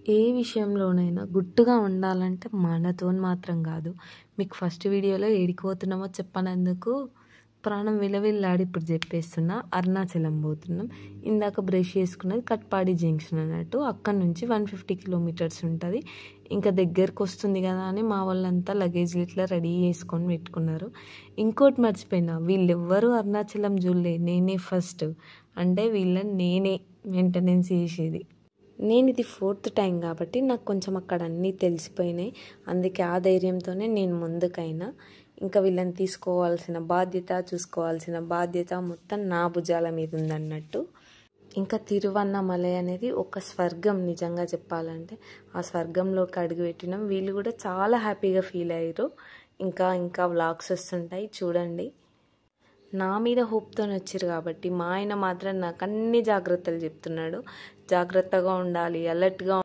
ఏ విషయంలోనైనా గుట్టుగా ఉండాలంటే మనతోని మాత్రం కాదు. మీకు ఫస్ట్ వీడియోలో ఏడికి పోతున్నామో చెప్పనందుకు ప్రాణం విలవిల్లాడి ఇప్పుడు చెప్పేస్తున్నా. అరుణాచలం పోతున్నాం. ఇందాక బ్రష్ చేసుకున్నది కట్పాడి జంక్షన్ అన్నట్టు. అక్కడ నుంచి 150 కిలోమీటర్స్ ఉంటుంది. ఇంకా దగ్గరకు వస్తుంది కదా అని మా వాళ్ళంతా లగేజ్లు ఇట్లా రెడీ చేసుకొని పెట్టుకున్నారు. ఇంకోటి మర్చిపోయినా, వీళ్ళెవ్వరూ అరుణాచలం చూడలే, నేనే ఫస్ట్. అంటే వీళ్ళని నేనే మెయింటెనెన్స్ చేసేది. నేను ఇది 4th టైం కాబట్టి నాకు కొంచెం అక్కడ అన్నీ తెలిసిపోయినాయి. అందుకే ఆ ధైర్యంతోనే నేను ముందుకైనా. ఇంకా వీళ్ళని తీసుకోవాల్సిన బాధ్యత, చూసుకోవాల్సిన బాధ్యత మొత్తం నా భుజాల మీద ఉందన్నట్టు. ఇంకా తిరువన్నమలై అనేది ఒక స్వర్గం. నిజంగా చెప్పాలంటే ఆ స్వర్గంలోకి అడుగుపెట్టినాం. వీళ్ళు కూడా చాలా హ్యాపీగా ఫీల్ అయ్యారు. ఇంకా వ్లాగ్స్ వస్తుంటాయి, చూడండి. నా మీద హోప్తో వచ్చారు కాబట్టి మా ఆయన మాత్రం నాకు అన్ని జాగ్రత్తలు చెప్తున్నాడు. జాగ్రత్తగా ఉండాలి, అలర్ట్గా